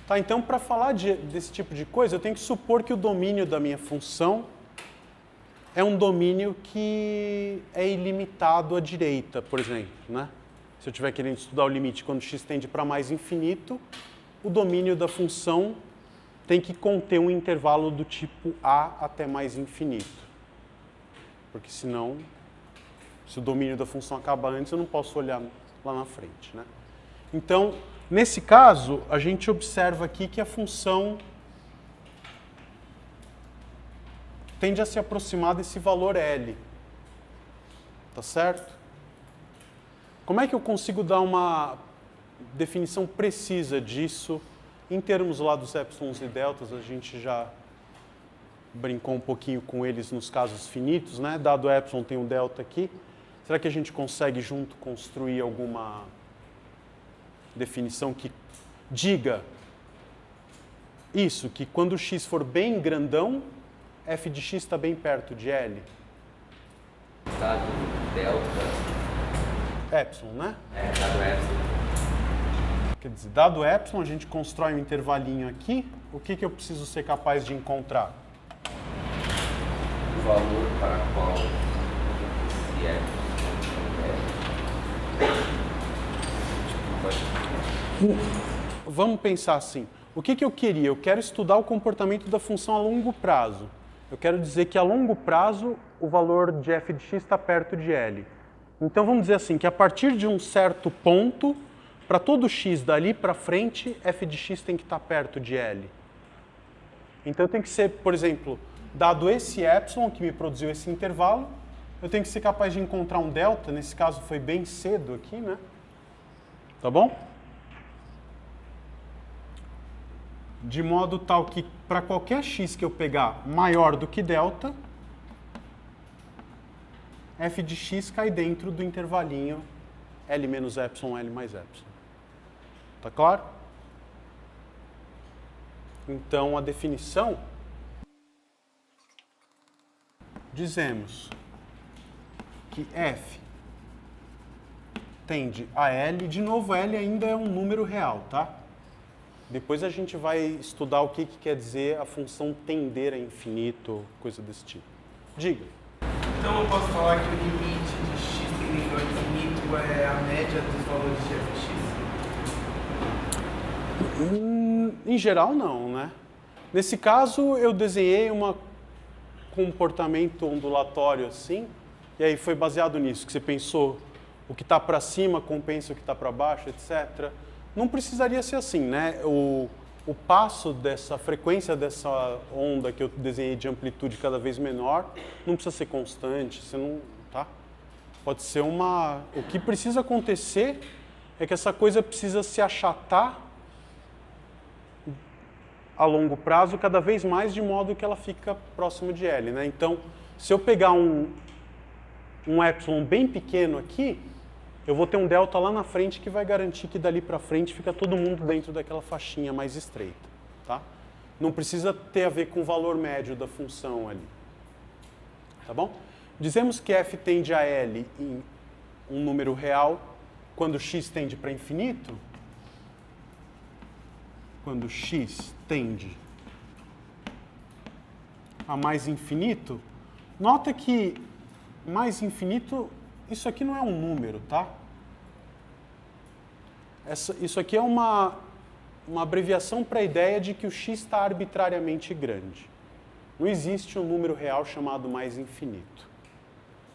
Tá, então, para falar desse tipo de coisa, eu tenho que supor que o domínio da minha função é um domínio que é ilimitado à direita, por exemplo, né? Se eu estiver querendo estudar o limite quando x tende para mais infinito, o domínio da função tem que conter um intervalo do tipo a até mais infinito. Porque senão, se o domínio da função acaba antes, eu não posso olhar lá na frente, né? Então, nesse caso, a gente observa aqui que a função tende a se aproximar desse valor L. Tá certo? Como é que eu consigo dar uma definição precisa disso em termos lá dos épsilons e deltas? A gente já brincou um pouquinho com eles nos casos finitos, né? Dado épsilon tem um delta aqui. Será que a gente consegue junto construir alguma definição que diga isso, que quando x for bem grandão, f de x está bem perto de L? Dado delta. Épsilon, né? Dado épsilon. Quer dizer, dado épsilon, a gente constrói um intervalinho aqui. O que eu preciso ser capaz de encontrar? O valor para qual esse épsilon é. Vamos pensar assim. O que eu queria? Eu quero estudar o comportamento da função a longo prazo. Eu quero dizer que a longo prazo o valor de f de x está perto de L. Então vamos dizer assim, que a partir de um certo ponto, para todo x dali para frente, f de x tem que estar perto de L. Então tem que ser, por exemplo, dado esse épsilon que me produziu esse intervalo, eu tenho que ser capaz de encontrar um delta, nesse caso foi bem cedo aqui, né? Tá bom? De modo tal que para qualquer x que eu pegar maior do que delta, f de x cai dentro do intervalinho L menos epsilon, L mais epsilon. Tá claro? Então, a definição, dizemos que f tende a L, de novo, L ainda é um número real, tá? Depois a gente vai estudar o que quer dizer a função tender a infinito, coisa desse tipo. Diga. Então eu posso falar que o limite de x tendendo ao infinito é a média dos valores de f de x? Em geral, não, né? Nesse caso, eu desenhei um comportamento ondulatório assim, e aí foi baseado nisso, que você pensou o que está para cima compensa o que está para baixo, etc. Não precisaria ser assim, né? O passo dessa frequência dessa onda que eu desenhei de amplitude cada vez menor não precisa ser constante, você não, tá? Pode ser uma... O que precisa acontecer é que essa coisa precisa se achatar a longo prazo cada vez mais de modo que ela fica próximo de L, né? Então, se eu pegar um épsilon bem pequeno aqui, eu vou ter um delta lá na frente que vai garantir que dali para frente fica todo mundo dentro daquela faixinha mais estreita, tá? Não precisa ter a ver com o valor médio da função ali, tá bom? Dizemos que f tende a L em um número real quando x tende para infinito. Quando x tende a mais infinito, nota que mais infinito, isso aqui não é um número, tá? Isso aqui é uma abreviação para a ideia de que o x está arbitrariamente grande. Não existe um número real chamado mais infinito,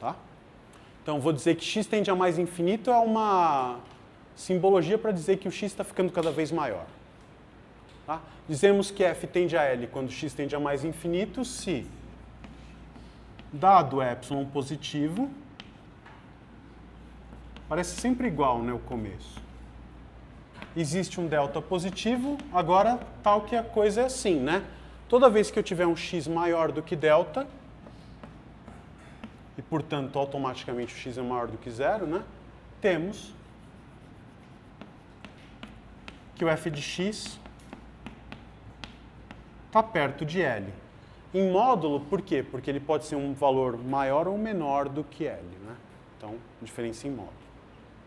tá? Então, vou dizer que x tende a mais infinito é uma simbologia para dizer que o x está ficando cada vez maior. Tá? Dizemos que f tende a L quando x tende a mais infinito se, dado epsilon positivo, parece sempre igual, né, o começo. Existe um delta positivo, agora tal que a coisa é assim, né? Toda vez que eu tiver um x maior do que delta, e portanto automaticamente o x é maior do que zero, né? Temos que o f de x está perto de L. Em módulo, por quê? Porque ele pode ser um valor maior ou menor do que L, né? Então, diferença em módulo.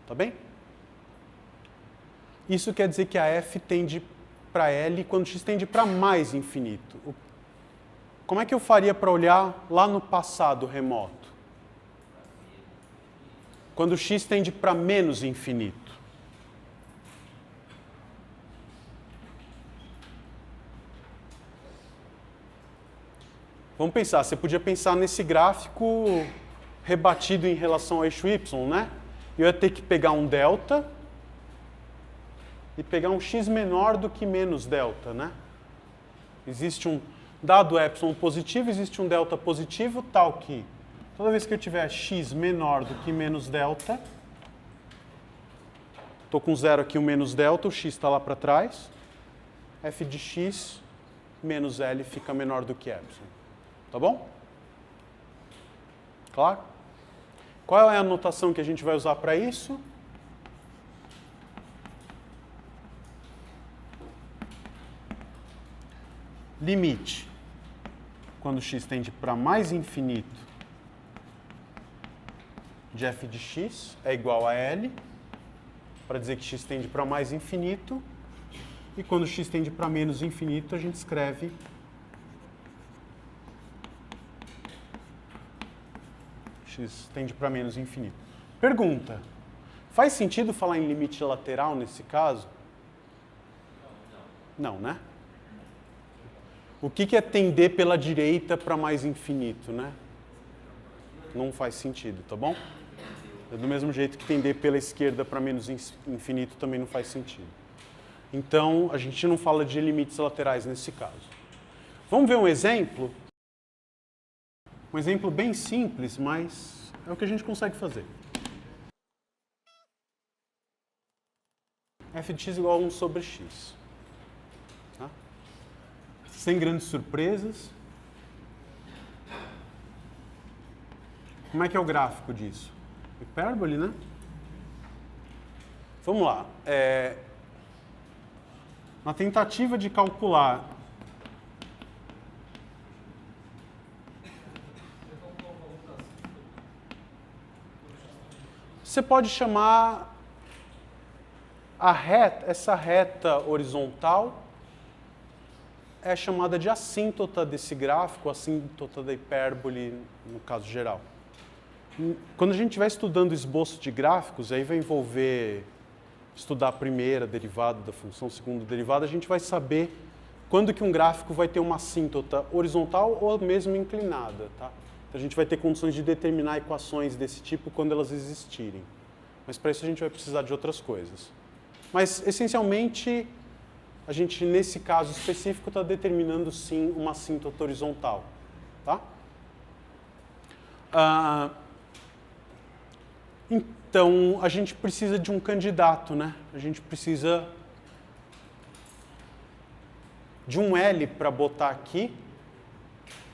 Tá bem? Isso quer dizer que a f tende para L quando x tende para mais infinito. Como é que eu faria para olhar lá no passado remoto? Quando x tende para menos infinito. Vamos pensar, você podia pensar nesse gráfico rebatido em relação ao eixo y, né? Eu ia ter que pegar um delta e pegar um x menor do que menos delta, né? Existe um dado epsilon positivo, existe um delta positivo, tal que toda vez que eu tiver x menor do que menos delta, estou com zero aqui, o menos delta, o x está lá para trás, f de x menos L fica menor do que epsilon. Tá bom? Claro? Qual é a notação que a gente vai usar para isso? Limite. Quando x tende para mais infinito de f de x é igual a L, para dizer que x tende para mais infinito. E quando x tende para menos infinito, a gente escreve x tende para menos infinito. Pergunta: faz sentido falar em limite lateral nesse caso? Não, né? O que é tender pela direita para mais infinito, né? Não faz sentido, tá bom? É do mesmo jeito que tender pela esquerda para menos infinito também não faz sentido. Então, a gente não fala de limites laterais nesse caso. Vamos ver um exemplo? Um exemplo bem simples, mas é o que a gente consegue fazer. f de x igual a 1 sobre x. Tá? Sem grandes surpresas. Como é que é o gráfico disso? Hipérbole, né? Vamos lá. Na tentativa de calcular você pode chamar essa reta horizontal é chamada de assíntota desse gráfico, assíntota da hipérbole no caso geral. Quando a gente estiver estudando esboço de gráficos, aí vai envolver estudar a primeira derivada da função, segunda derivada, a gente vai saber quando que um gráfico vai ter uma assíntota horizontal ou mesmo inclinada, tá? A gente vai ter condições de determinar equações desse tipo quando elas existirem. Mas para isso a gente vai precisar de outras coisas. Mas, essencialmente, a gente, nesse caso específico, está determinando, sim, uma assíntota horizontal. Tá? Então, a gente precisa de um candidato, né? A gente precisa de um L para botar aqui.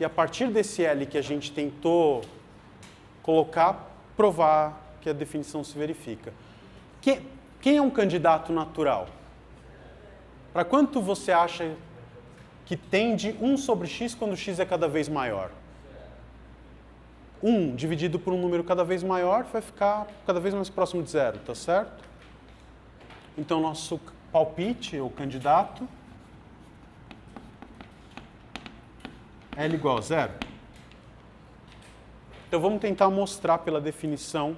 E a partir desse L que a gente tentou colocar, provar que a definição se verifica. Quem é um candidato natural? Para quanto você acha que tende 1 sobre x quando x é cada vez maior? 1 dividido por um número cada vez maior vai ficar cada vez mais próximo de zero, tá certo? Então, nosso palpite, ou candidato, L igual a zero. Então, vamos tentar mostrar pela definição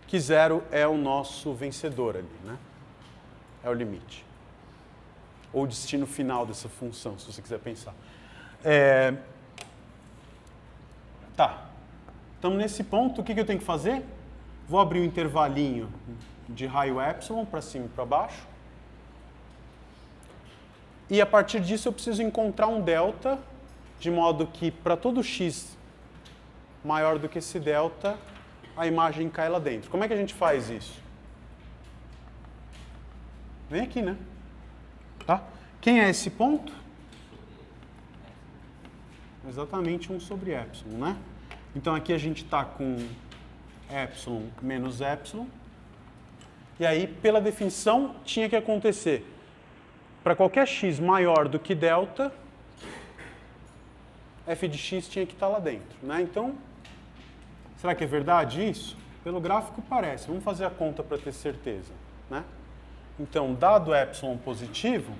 que zero é o nosso vencedor ali, né? É o limite. Ou o destino final dessa função, se você quiser pensar. Tá. Estamos nesse ponto, o que eu tenho que fazer? Vou abrir um intervalinho de raio epsilon para cima e para baixo. E a partir disso eu preciso encontrar um delta, de modo que para todo x maior do que esse delta, a imagem cai lá dentro. Como é que a gente faz isso? Vem aqui, né? Tá? Quem é esse ponto? Exatamente 1 sobre epsilon, né? Então aqui a gente está com epsilon menos epsilon. E aí, pela definição, tinha que acontecer. Para qualquer x maior do que delta, f de x tinha que estar lá dentro, né? Então, será que é verdade isso? Pelo gráfico parece. Vamos fazer a conta para ter certeza, né? Então, dado epsilon positivo,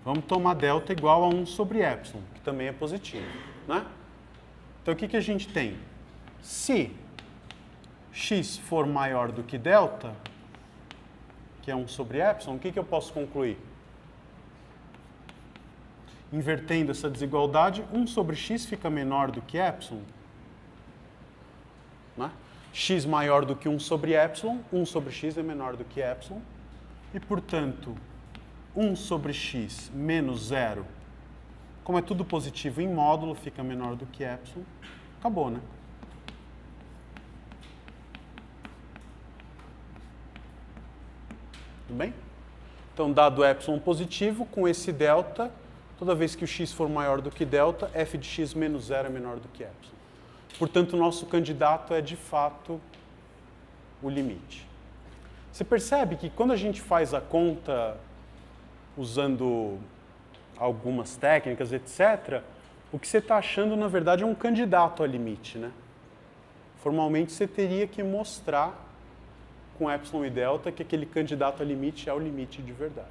vamos tomar delta igual a 1 sobre epsilon, que também é positivo, né? Então, o que a gente tem? Se x for maior do que delta, que é 1 sobre epsilon, o que eu posso concluir? Invertendo essa desigualdade, 1 sobre x fica menor do que epsilon. Né? X maior do que 1 sobre epsilon, 1 sobre x é menor do que epsilon. E, portanto, 1 sobre x menos 0, como é tudo positivo em módulo, fica menor do que epsilon. Acabou, né? Tudo bem? Então, dado epsilon positivo, com esse delta, toda vez que o x for maior do que delta, f de x menos 0 é menor do que epsilon. Portanto, o nosso candidato é, de fato, o limite. Você percebe que quando a gente faz a conta usando algumas técnicas, etc., o que você está achando, na verdade, é um candidato a limite, né? Formalmente, você teria que mostrar com epsilon e delta que aquele candidato a limite é o limite de verdade.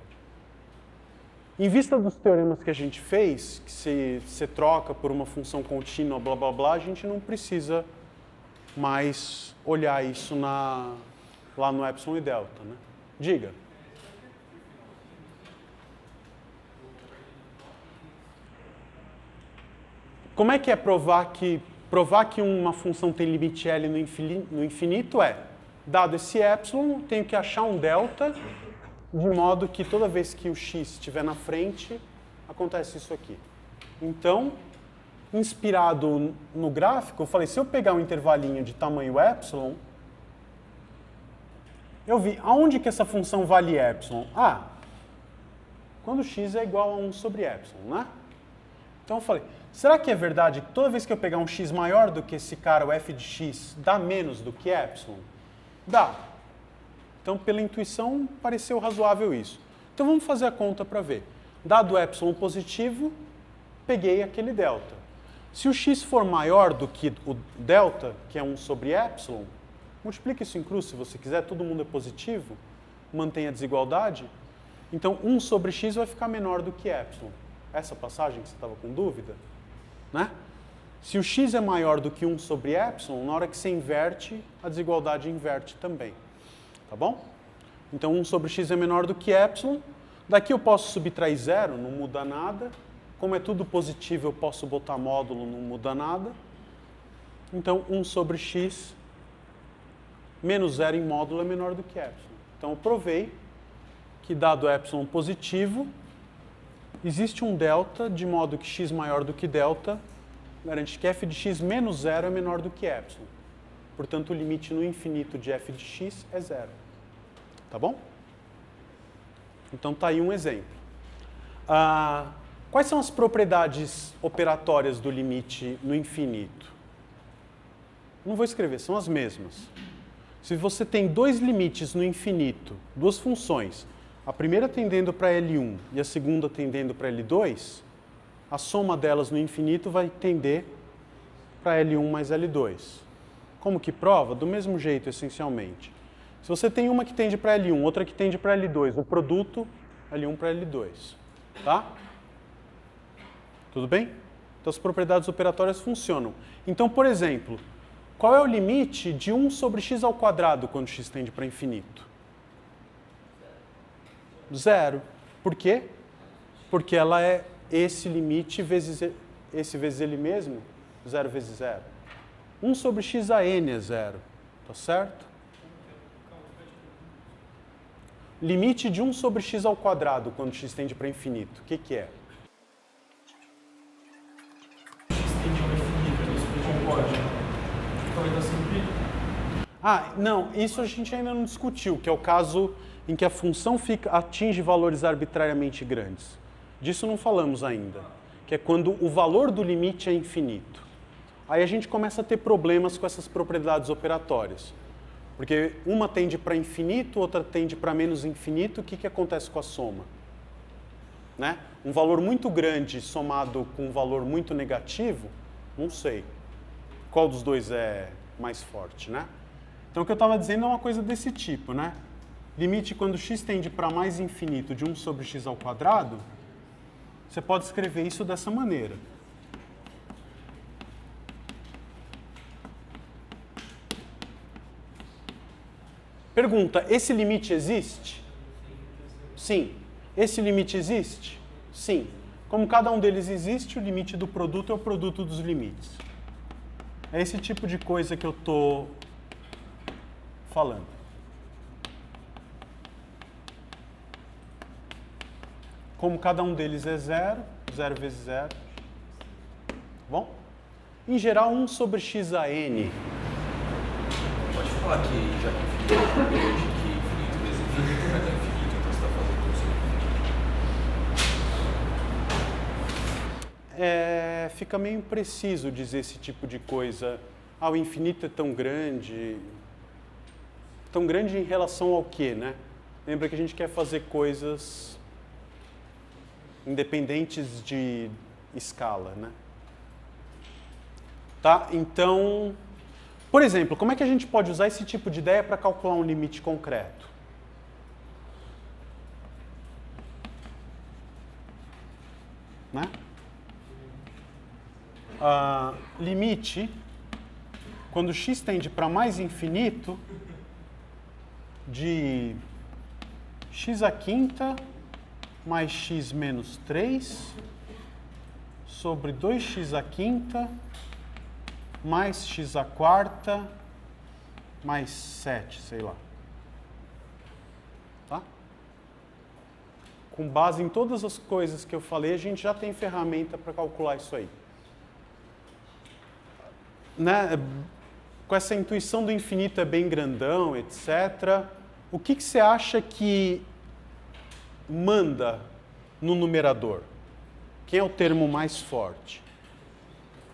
Em vista dos teoremas que a gente fez, que se você troca por uma função contínua, blá, blá, blá, a gente não precisa mais olhar isso lá no epsilon e delta, né? Diga. Como é que é provar que uma função tem limite L no infinito é, dado esse epsilon, tenho que achar um delta, de modo que toda vez que o x estiver na frente, acontece isso aqui. Então, inspirado no gráfico, eu falei, se eu pegar um intervalinho de tamanho epsilon, eu vi, aonde que essa função vale epsilon? Ah, quando x é igual a 1 sobre epsilon, né? Então eu falei, será que é verdade que toda vez que eu pegar um x maior do que esse cara, o f de x, dá menos do que epsilon? Dá. Então, pela intuição, pareceu razoável isso. Então, vamos fazer a conta para ver. Dado o epsilon positivo, peguei aquele delta. Se o x for maior do que o delta, que é 1 sobre epsilon, multiplica isso em cruz, se você quiser, todo mundo é positivo, mantém a desigualdade. Então, 1 sobre x vai ficar menor do que epsilon. Essa passagem que você estava com dúvida, né? Se o x é maior do que 1 sobre epsilon, na hora que você inverte, a desigualdade inverte também. Tá bom? Então, 1 sobre x é menor do que epsilon. Daqui eu posso subtrair 0, não muda nada. Como é tudo positivo, eu posso botar módulo, não muda nada. Então, 1 sobre x menos 0 em módulo é menor do que epsilon. Então, eu provei que, dado epsilon positivo, existe um delta, de modo que x maior do que delta garante que f de x menos 0 é menor do que epsilon. Portanto, o limite no infinito de f de x é 0. Tá bom? Então, está aí um exemplo. Quais são as propriedades operatórias do limite no infinito? Não vou escrever, são as mesmas. Se você tem dois limites no infinito, duas funções, a primeira tendendo para L1 e a segunda tendendo para L2, a soma delas no infinito vai tender para L1 mais L2. Como que prova? Do mesmo jeito, essencialmente. Se você tem uma que tende para L1, outra que tende para L2, o produto, L1 para L2. Tá? Tudo bem? Então, as propriedades operatórias funcionam. Então, por exemplo, qual é o limite de 1 sobre x ao quadrado quando x tende para infinito? 0. Por quê? Porque ela é esse limite vezes esse vezes ele mesmo, 0 vezes 0. 1 sobre x a n é 0. Tá certo? Limite de 1 sobre x ao quadrado quando x tende para infinito. O que é? Não, isso a gente ainda não discutiu, que é o caso em que a função atinge valores arbitrariamente grandes. Disso não falamos ainda, que é quando o valor do limite é infinito. Aí a gente começa a ter problemas com essas propriedades operatórias. Porque uma tende para infinito, outra tende para menos infinito, o que acontece com a soma? né? Um valor muito grande somado com um valor muito negativo, não sei. Qual dos dois é mais forte, né? Então o que eu estava dizendo é uma coisa desse tipo, né? Limite quando x tende para mais infinito de 1 sobre x ao quadrado, você pode escrever isso dessa maneira. Pergunta, esse limite existe? Sim. Esse limite existe? Sim. Como cada um deles existe, o limite do produto é o produto dos limites. É esse tipo de coisa que eu estou falando. Como cada um deles é zero, zero vezes zero. Bom? Em geral, 1 sobre x a n. Pode falar que já que infinito é um grande, que infinito vezes infinito vai dar infinito, então você está fazendo tudo sobre Fica meio impreciso dizer esse tipo de coisa. Ah, o infinito é tão grande. Tão grande em relação ao quê, né? Lembra que a gente quer fazer coisas independentes de escala, né? Tá? Então, por exemplo, como é que a gente pode usar esse tipo de ideia para calcular um limite concreto? Né? Limite, quando x tende para mais infinito, de x à quinta mais x menos 3 sobre 2x à quinta mais x à quarta mais 7, sei lá. Tá? Com base em todas as coisas que eu falei, a gente já tem ferramenta para calcular isso aí. Né? Com essa intuição do infinito é bem grandão, etc. O que você acha que manda no numerador? Quem é o termo mais forte?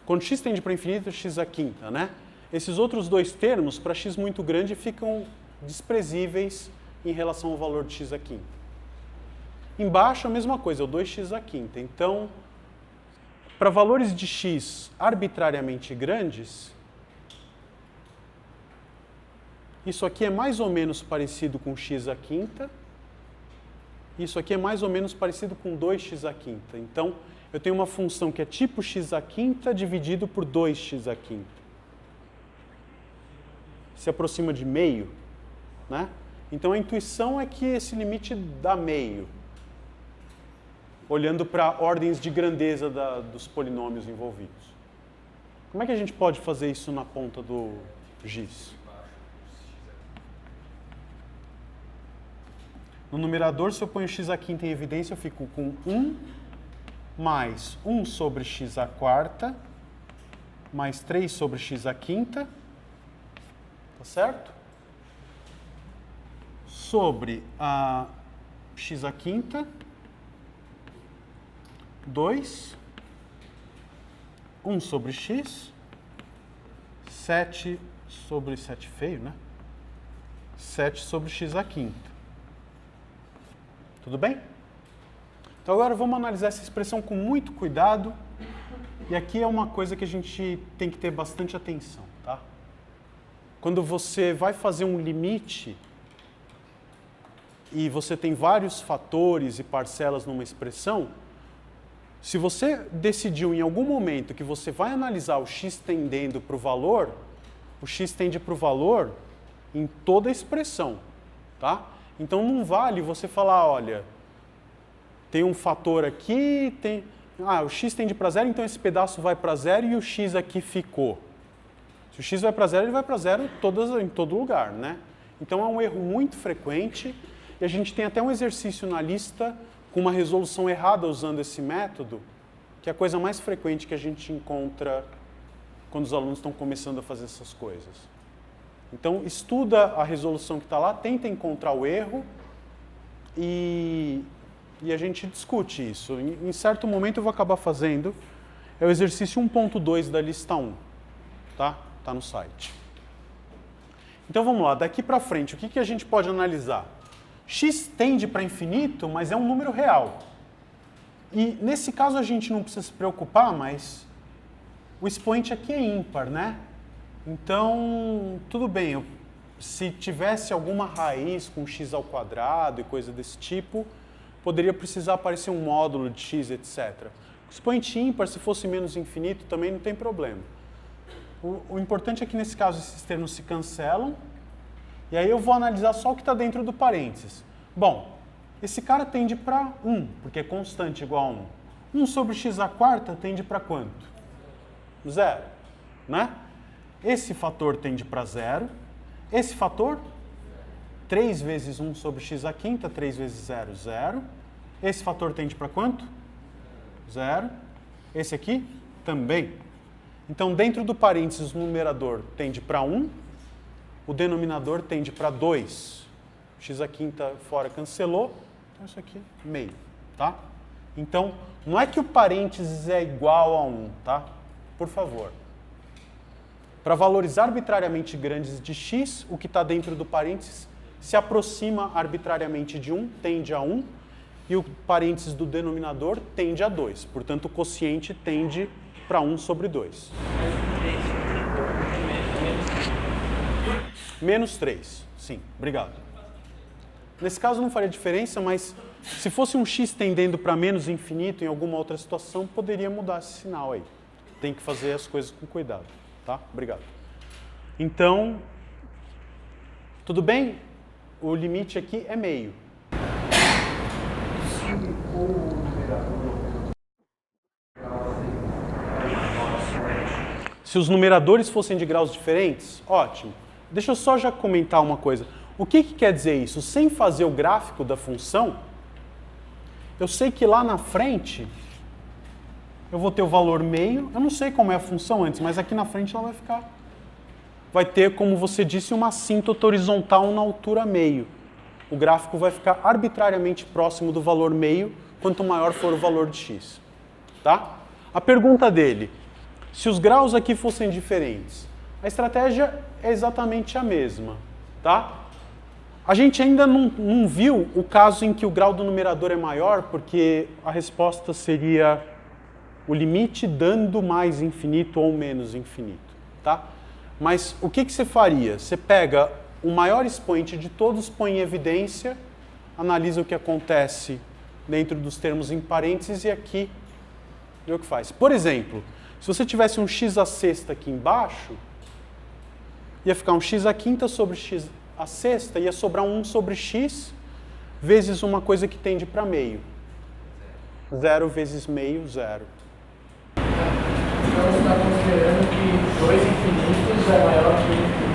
Quando x tende para infinito, x à quinta, né? Esses outros dois termos, para x muito grande, ficam desprezíveis em relação ao valor de x à quinta. Embaixo a mesma coisa, é o 2x à quinta. Então, para valores de x arbitrariamente grandes, isso aqui é mais ou menos parecido com x à quinta. Isso aqui é mais ou menos parecido com 2x à quinta. Então, eu tenho uma função que é tipo x à quinta dividido por 2x à quinta. Se aproxima de meio, né? Então, a intuição é que esse limite dá meio. Olhando para ordens de grandeza dos polinômios envolvidos. Como é que a gente pode fazer isso na ponta do giz? No numerador, se eu ponho x à quinta em evidência, eu fico com 1 mais 1 sobre x à quarta mais 3 sobre x à quinta, tá certo? Sobre a x à quinta, 2, 1 sobre x, 7 sobre 7 feio, né? 7 sobre x à quinta. Tudo bem? Então agora vamos analisar essa expressão com muito cuidado. E aqui é uma coisa que a gente tem que ter bastante atenção, tá? Quando você vai fazer um limite e você tem vários fatores e parcelas numa expressão, se você decidiu em algum momento que você vai analisar o x tendendo para o valor, o x tende para o valor em toda a expressão, tá? Então não vale você falar, olha, tem um fator aqui, o x tende para zero, então esse pedaço vai para zero e o x aqui ficou. Se o x vai para zero, ele vai para zero em todo lugar, né? Então é um erro muito frequente e a gente tem até um exercício na lista com uma resolução errada usando esse método, que é a coisa mais frequente que a gente encontra quando os alunos estão começando a fazer essas coisas. Então, estuda a resolução que está lá, tenta encontrar o erro e a gente discute isso. Em certo momento eu vou acabar fazendo. É o exercício 1.2 da lista 1. Tá? Tá no site. Então, vamos lá. Daqui para frente, o que a gente pode analisar? X tende para infinito, mas é um número real. E nesse caso a gente não precisa se preocupar, mas o expoente aqui é ímpar, né? Então, tudo bem, se tivesse alguma raiz com x ao quadrado e coisa desse tipo, poderia precisar aparecer um módulo de x, etc. O expoente ímpar, se fosse menos infinito, também não tem problema. O importante é que nesse caso esses termos se cancelam, e aí eu vou analisar só o que está dentro do parênteses. Bom, esse cara tende para 1, porque é constante igual a 1. 1 sobre x à quarta tende para quanto? 0, né? Esse fator tende para 0. Esse fator? 3 vezes 1 sobre x à quinta, 3 vezes 0, 0. Esse fator tende para quanto? 0. Esse aqui? Também. Então, dentro do parênteses, o numerador tende para 1. O denominador tende para 2. X à quinta fora cancelou. Então, isso aqui, meio, tá? Então, não é que o parênteses é igual a 1, tá? Por favor. Para valores arbitrariamente grandes de x, o que está dentro do parênteses se aproxima arbitrariamente de 1, tende a 1, e o parênteses do denominador tende a 2. Portanto, o quociente tende para 1 sobre 2. Menos 3, sim, obrigado. Nesse caso não faria diferença, mas se fosse um x tendendo para menos infinito em alguma outra situação, poderia mudar esse sinal aí. Tem que fazer as coisas com cuidado, tá? Obrigado. Então, tudo bem? O limite aqui é meio. Se os numeradores fossem de graus diferentes, ótimo. Deixa eu só já comentar uma coisa. O que quer dizer isso? Sem fazer o gráfico da função, eu sei que lá na frente eu vou ter o valor meio. Eu não sei como é a função antes, mas aqui na frente ela vai ficar. Vai ter, como você disse, uma assíntota horizontal na altura meio. O gráfico vai ficar arbitrariamente próximo do valor meio, quanto maior for o valor de x. Tá? A pergunta dele, se os graus aqui fossem diferentes, a estratégia é exatamente a mesma. Tá? A gente ainda não viu o caso em que o grau do numerador é maior, porque a resposta seria o limite dando mais infinito ou menos infinito. Tá? Mas o que você faria? Você pega o maior expoente de todos, põe em evidência, analisa o que acontece dentro dos termos em parênteses e aqui vê o que faz. Por exemplo, se você tivesse um x à sexta aqui embaixo, ia ficar um x à quinta sobre x à sexta, ia sobrar um 1 sobre x vezes uma coisa que tende para meio. 0 vezes meio, 0. Então você está considerando que 2 infinitos é maior que 1 infinito.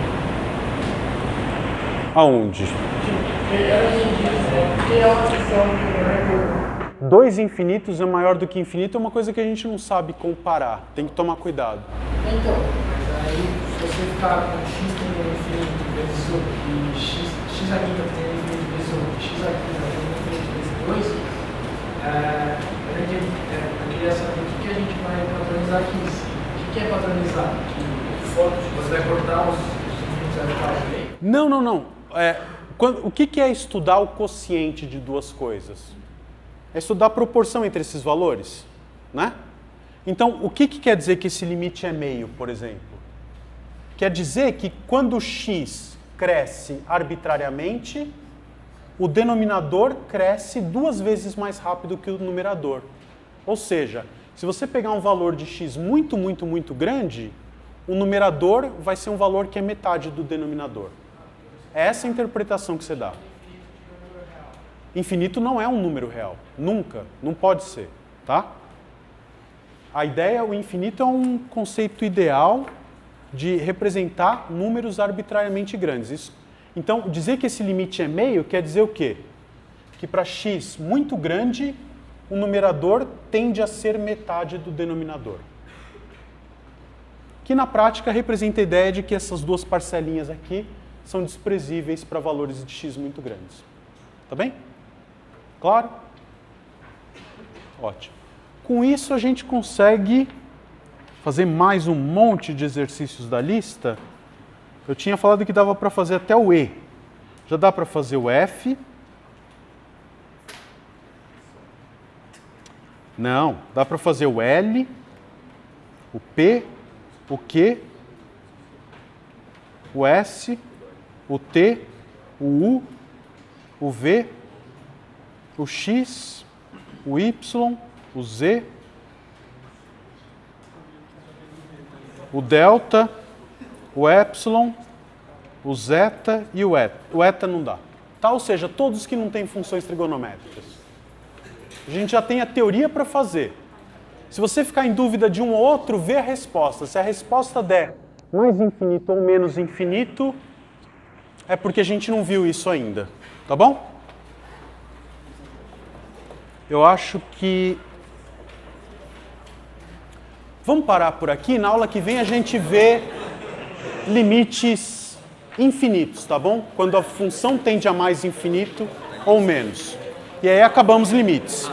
Aonde? Porque é uma questão que 2 infinitos é maior do que infinito é uma coisa que a gente não sabe comparar. Tem que tomar cuidado. Então, mas aí se você ficar com x tendendo ao infinito vezes 1 e x à quinta tendendo ao infinito vezes 1 e x à quinta tendendo ao infinito vezes 2, eu queria saber o que a gente vai padronizar aqui. O que é padronizar? Você vai cortar os infinitos arbitrários? Não. O que é estudar o quociente de duas coisas? É estudar a proporção entre esses valores, né? Então, o que quer dizer que esse limite é meio, por exemplo? Quer dizer que quando x cresce arbitrariamente, o denominador cresce 2 vezes mais rápido que o numerador. Ou seja, se você pegar um valor de x muito, muito, muito grande, o numerador vai ser um valor que é metade do denominador. É essa a interpretação que você dá. Infinito não é um número real. Nunca. Não pode ser. Tá? A ideia, o infinito é um conceito ideal de representar números arbitrariamente grandes. Então, dizer que esse limite é meio quer dizer o quê? Que para x muito grande, o numerador tende a ser metade do denominador. Que na prática representa a ideia de que essas duas parcelinhas aqui são desprezíveis para valores de x muito grandes. Tá bem? Claro? Ótimo. Com isso a gente consegue fazer mais um monte de exercícios da lista. Eu tinha falado que dava para fazer até o E. Já dá para fazer o F. Não, dá para fazer o L, o P, o Q, o S, o T, o U, o V, o X, o Y, o Z, o delta, o epsilon, o zeta e o eta. O eta não dá. Tá? Ou seja, todos que não têm funções trigonométricas. A gente já tem a teoria para fazer. Se você ficar em dúvida de um ou outro, vê a resposta. Se a resposta der mais infinito ou menos infinito, é porque a gente não viu isso ainda. Tá bom? Eu acho que... Vamos parar por aqui. Na aula que vem a gente vê limites infinitos, tá bom? Quando a função tende a mais infinito ou menos. E aí acabamos limites.